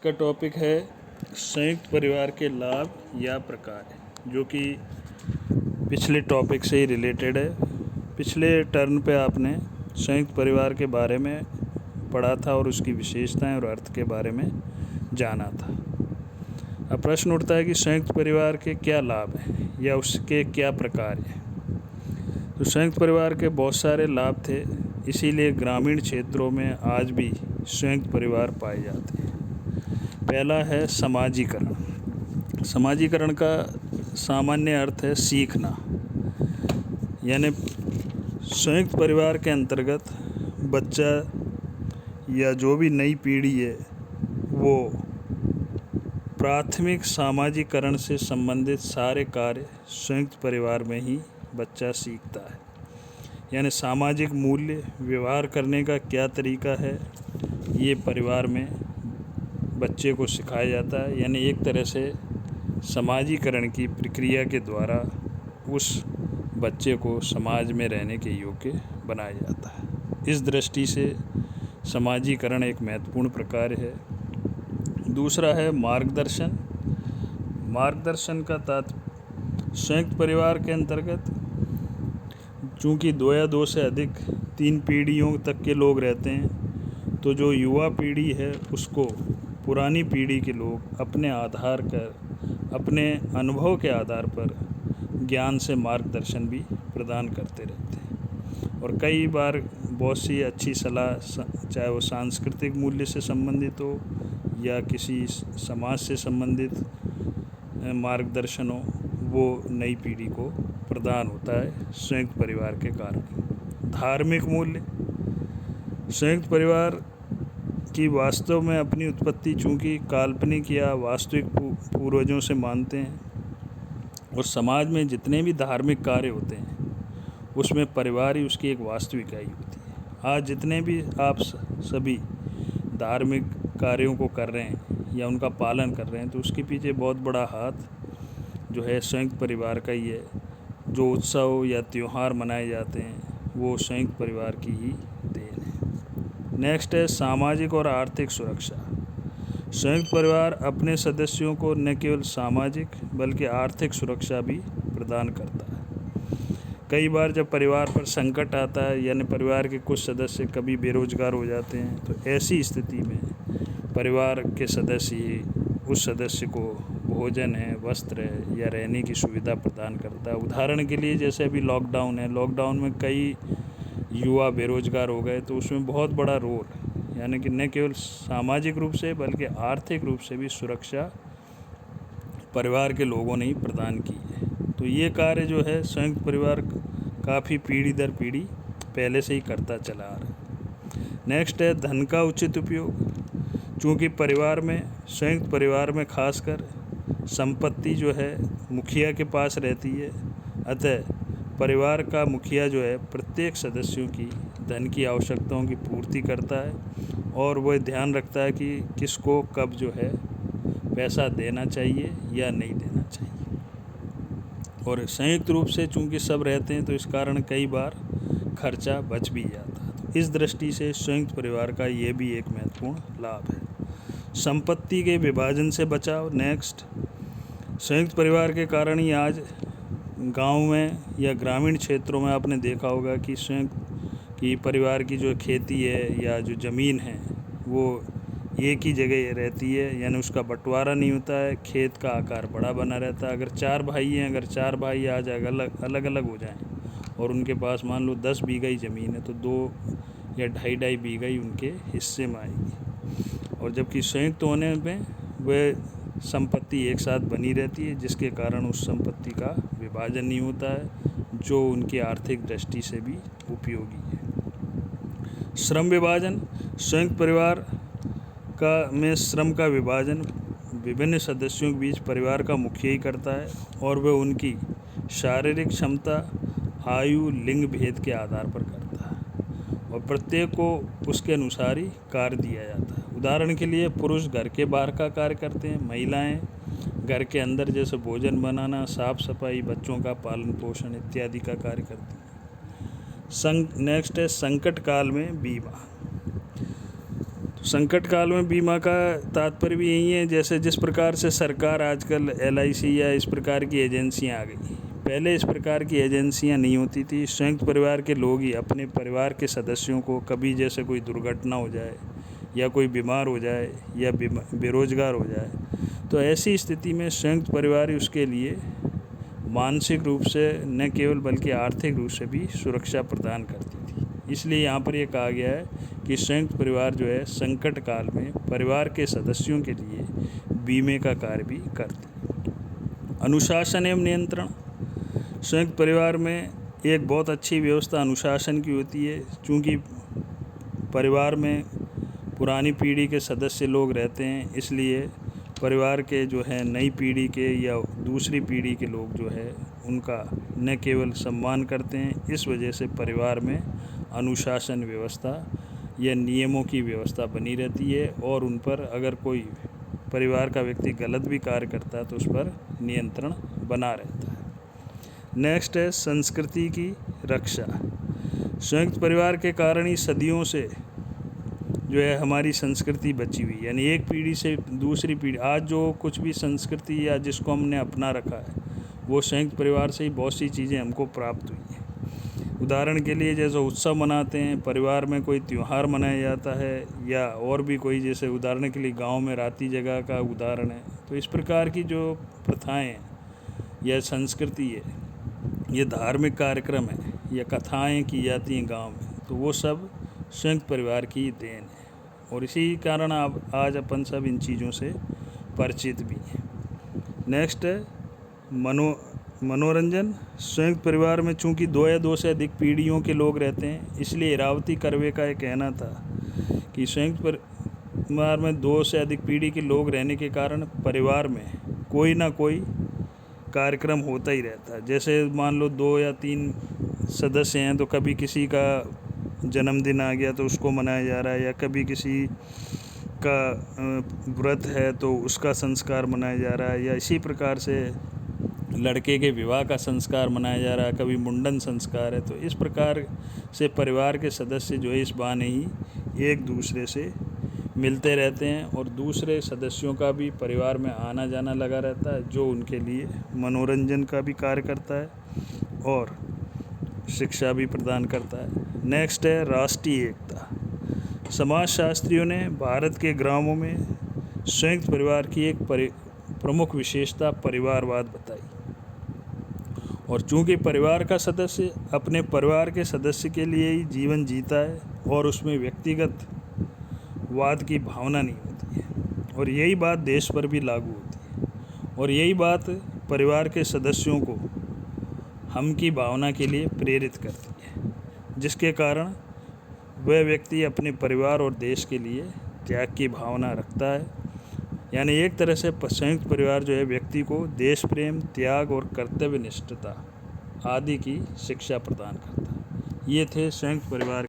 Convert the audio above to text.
का टॉपिक है संयुक्त परिवार के लाभ या प्रकार, जो कि पिछले टॉपिक से ही रिलेटेड है। पिछले टर्न पे आपने संयुक्त परिवार के बारे में पढ़ा था और उसकी विशेषताएं और अर्थ के बारे में जाना था। अब प्रश्न उठता है कि संयुक्त परिवार के क्या लाभ हैं या उसके क्या प्रकार हैं। तो संयुक्त परिवार के बहुत सारे लाभ थे, इसीलिए ग्रामीण क्षेत्रों में आज भी संयुक्त परिवार पाए जाते हैं। पहला है समाजीकरण। समाजीकरण का सामान्य अर्थ है सीखना, यानी संयुक्त परिवार के अंतर्गत बच्चा या जो भी नई पीढ़ी है वो प्राथमिक सामाजिकरण से संबंधित सारे कार्य संयुक्त परिवार में ही बच्चा सीखता है। यानी सामाजिक मूल्य, व्यवहार करने का क्या तरीका है, ये परिवार में बच्चे को सिखाया जाता है। यानी एक तरह से समाजीकरण की प्रक्रिया के द्वारा उस बच्चे को समाज में रहने के योग्य बनाया जाता है। इस दृष्टि से समाजीकरण एक महत्वपूर्ण प्रकार है। दूसरा है मार्गदर्शन। मार्गदर्शन का संयुक्त परिवार के अंतर्गत चूँकि 2 या 2 से अधिक 3 पीढ़ियों तक के लोग रहते हैं, तो जो युवा पीढ़ी है उसको पुरानी पीढ़ी के लोग अपने आधार पर, अपने अनुभव के आधार पर ज्ञान से मार्गदर्शन भी प्रदान करते रहते हैं। और कई बार बहुत सी अच्छी सलाह, चाहे वो सांस्कृतिक मूल्य से संबंधित हो या किसी समाज से संबंधित मार्गदर्शन हो, वो नई पीढ़ी को प्रदान होता है संयुक्त परिवार के कारण। धार्मिक मूल्य। संयुक्त परिवार की वास्तव में अपनी उत्पत्ति चूँकि काल्पनिक या वास्तविक पूर्वजों से मानते हैं, और समाज में जितने भी धार्मिक कार्य होते हैं उसमें परिवार ही उसकी एक वास्तविक इकाई होती है। आज जितने भी आप सभी धार्मिक कार्यों को कर रहे हैं या उनका पालन कर रहे हैं, तो उसके पीछे बहुत बड़ा हाथ जो है संयुक्त परिवार का ही है। जो उत्सव या त्यौहार मनाए जाते हैं वो संयुक्त परिवार की ही देन है। नेक्स्ट है सामाजिक और आर्थिक सुरक्षा। संयुक्त परिवार अपने सदस्यों को न केवल सामाजिक बल्कि आर्थिक सुरक्षा भी प्रदान करता है। कई बार जब परिवार पर संकट आता है, यानी परिवार के कुछ सदस्य कभी बेरोजगार हो जाते हैं, तो ऐसी स्थिति में परिवार के सदस्य उस सदस्य को भोजन है, वस्त्र है या रहने की सुविधा प्रदान करता है। उदाहरण के लिए जैसे अभी लॉकडाउन है, लॉकडाउन में कई युवा बेरोजगार हो गए, तो उसमें बहुत बड़ा रोल, यानी कि न केवल सामाजिक रूप से बल्कि आर्थिक रूप से भी सुरक्षा परिवार के लोगों ने ही प्रदान की है। तो ये कार्य जो है संयुक्त परिवार काफ़ी पीढ़ी दर पीढ़ी पहले से ही करता चला आ रहा है। नेक्स्ट है धन का उचित उपयोग। चूँकि परिवार में, संयुक्त परिवार में खासकर संपत्ति जो है मुखिया के पास रहती है, अतः परिवार का मुखिया जो है प्रत्येक सदस्यों की धन की आवश्यकताओं की पूर्ति करता है और वह ध्यान रखता है कि किसको कब जो है पैसा देना चाहिए या नहीं देना चाहिए। और संयुक्त रूप से चूँकि सब रहते हैं, तो इस कारण कई बार खर्चा बच भी जाता है। तो इस दृष्टि से संयुक्त परिवार का ये भी एक महत्वपूर्ण लाभ है। संपत्ति के विभाजन से बचाव। नेक्स्ट, संयुक्त परिवार के कारण ही आज गांव में या ग्रामीण क्षेत्रों में आपने देखा होगा कि संयुक्त की परिवार की जो खेती है या जो ज़मीन है वो एक ही जगह रहती है, यानी उसका बंटवारा नहीं होता है, खेत का आकार बड़ा बना रहता है। अगर 4 भाई हैं, अगर 4 भाई आज अलग अलग हो जाएं और उनके पास मान लो 10 बीघा ही ज़मीन है, तो 2 या ढाई बीघा ही उनके हिस्से में आएगी। और जबकि संयुक्त होने में वह संपत्ति एक साथ बनी रहती है, जिसके कारण उस संपत्ति का विभाजन नहीं होता है, जो उनकी आर्थिक दृष्टि से भी उपयोगी है। श्रम विभाजन। संयुक्त परिवार में श्रम का विभाजन विभिन्न सदस्यों के बीच परिवार का मुखिया ही करता है, और वह उनकी शारीरिक क्षमता, आयु, लिंग भेद के आधार पर करता है और प्रत्येक को उसके अनुसार ही कार्य दिया जाता है। उदाहरण के लिए पुरुष घर के बाहर का कार्य करते हैं, महिलाएं घर के अंदर जैसे भोजन बनाना, साफ सफाई, बच्चों का पालन पोषण इत्यादि का कार्य करती हैं। नेक्स्ट है संकट काल में बीमा। संकट काल में बीमा का तात्पर्य भी यही है, जैसे जिस प्रकार से सरकार आजकल LIC या इस प्रकार की एजेंसियां आ गई। पहले इस प्रकार की एजेंसियां नहीं होती थी। संयुक्त परिवार के लोग ही अपने परिवार के सदस्यों को कभी जैसे कोई दुर्घटना हो जाए या कोई बीमार हो जाए या बेरोजगार हो जाए, तो ऐसी स्थिति में संयुक्त परिवार ही उसके लिए मानसिक रूप से न केवल बल्कि आर्थिक रूप से भी सुरक्षा प्रदान करती थी। इसलिए यहाँ पर यह कहा गया है कि संयुक्त परिवार जो है संकट काल में परिवार के सदस्यों के लिए बीमे का कार्य भी करती है। अनुशासन एवं नियंत्रण। संयुक्त परिवार में एक बहुत अच्छी व्यवस्था अनुशासन की होती है। चूँकि परिवार में पुरानी पीढ़ी के सदस्य लोग रहते हैं, इसलिए परिवार के जो है नई पीढ़ी के या दूसरी पीढ़ी के लोग जो है उनका न केवल सम्मान करते हैं, इस वजह से परिवार में अनुशासन व्यवस्था या नियमों की व्यवस्था बनी रहती है और उन पर अगर कोई परिवार का व्यक्ति गलत भी कार्य करता है तो उस पर नियंत्रण बना रहता है। नेक्स्ट है संस्कृति की रक्षा। संयुक्त परिवार के कारण ही सदियों से जो है हमारी संस्कृति बची हुई, यानी एक पीढ़ी से दूसरी पीढ़ी आज जो कुछ भी संस्कृति या जिसको हमने अपना रखा है वो संयुक्त परिवार से ही बहुत सी चीज़ें हमको प्राप्त हुई हैं। उदाहरण के लिए जैसे उत्सव मनाते हैं, परिवार में कोई त्यौहार मनाया जाता है या और भी कोई, जैसे उदाहरण के लिए गांव में राती जगह का उदाहरण है। तो इस प्रकार की जो प्रथाएं हैं या संस्कृति है, ये धार्मिक कार्यक्रम है या कथाएं की जाती हैं गांव में, तो वो सब संयुक्त परिवार की देन है और इसी कारण आज अपन सब इन चीज़ों से परिचित भी हैं। नेक्स्ट है मनोरंजन। संयुक्त परिवार में चूंकि 2 या 2 से अधिक पीढ़ियों के लोग रहते हैं, इसलिए इरावती कर्वे का एक कहना था कि संयुक्त परिवार में 2 से अधिक पीढ़ी के लोग रहने के कारण परिवार में कोई ना कोई कार्यक्रम होता ही रहता है। जैसे मान लो 2 या 3 सदस्य हैं तो कभी किसी का जन्मदिन आ गया तो उसको मनाया जा रहा है, या कभी किसी का व्रत है तो उसका संस्कार मनाया जा रहा है, या इसी प्रकार से लड़के के विवाह का संस्कार मनाया जा रहा है, कभी मुंडन संस्कार है। तो इस प्रकार से परिवार के सदस्य जो है इस बहाने ही एक दूसरे से मिलते रहते हैं और दूसरे सदस्यों का भी परिवार में आना जाना लगा रहता है, जो उनके लिए मनोरंजन का भी कार्य करता है और शिक्षा भी प्रदान करता है। नेक्स्ट है राष्ट्रीय एकता। समाजशास्त्रियों ने भारत के ग्रामों में संयुक्त परिवार की एक प्रमुख विशेषता परिवारवाद बताई और चूंकि परिवार का सदस्य अपने परिवार के सदस्य के लिए ही जीवन जीता है और उसमें व्यक्तिगत वाद की भावना नहीं होती है और यही बात देश पर भी लागू होती है और यही बात परिवार के सदस्यों को हम की भावना के लिए प्रेरित करती है, जिसके कारण वह व्यक्ति अपने परिवार और देश के लिए त्याग की भावना रखता है। यानी एक तरह से संयुक्त परिवार जो है व्यक्ति को देश प्रेम, त्याग और कर्तव्य निष्ठता आदि की शिक्षा प्रदान करता है। ये थे संयुक्त परिवार